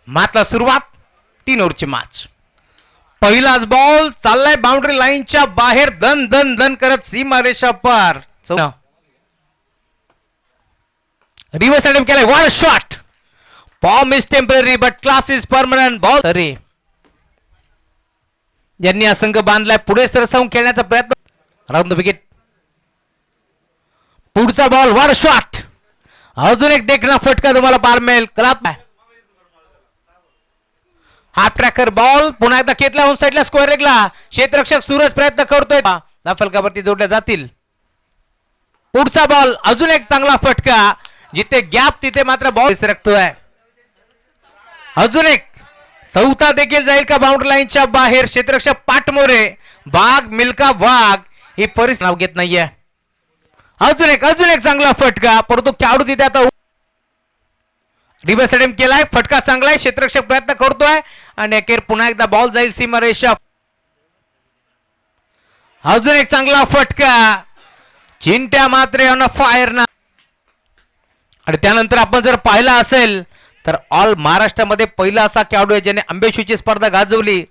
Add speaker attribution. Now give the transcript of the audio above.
Speaker 1: मातला सुरुवात 3 ओव्हरची मॅच. पहिलाच बॉल चाललाय बाउंड्री लाईनच्या बाहेर धन धन धन करत सीमारेषा पार. रिव्हर्स अटेम्प्ट केलाय. One shot. Form is temporary but class is permanent. Ball तरी ज्यांनी हा संघ बांधलाय पुढे सरसावून खेळण्याचा प्रयत्न. Round the wicket. पुढचा बॉल. One shot. अजून एक देखणा फटका तुम्हाला पार मिळेल. हाफ ट्रॅकर बॉल पुन्हा एकदा खेचला ऑन साइडला स्क्वेअर लेगला. क्षेत्ररक्षक सूरज प्रयत्न करतोय. फलकावरती जोडल्या जातील. पुढचा बॉल. अजून एक चांगला फटका. जिथे गॅप तिथे मात्र बॉल सरकतोय. अजून एक चौथा देखील जाईल का बाउंड्री लाईनच्या बाहेर. क्षेत्ररक्षक पाटमोरे बाग मिल्का वाघ ही परिस्थिती नाव घेत नाहीये. अजून एक चांगला फटका परंतु खेळाडू तिथे आता रिव्हर्स अटेम्प्ट केलाय. फटका चांगला आहे. क्षेत्ररक्षक प्रयत्न करतोय आणि अखेर पुन्हा एकदा बॉल जाईल सीमारेषा. अजून एक चांगला फटका. चिंट्या मात्र ऑन फायर ना. आणि त्यानंतर आपण जर पाहिला असेल तर ऑल महाराष्ट्रामध्ये पहिला असा खेळाडू आहे ज्याने आंबेशूची स्पर्धा गाजवली.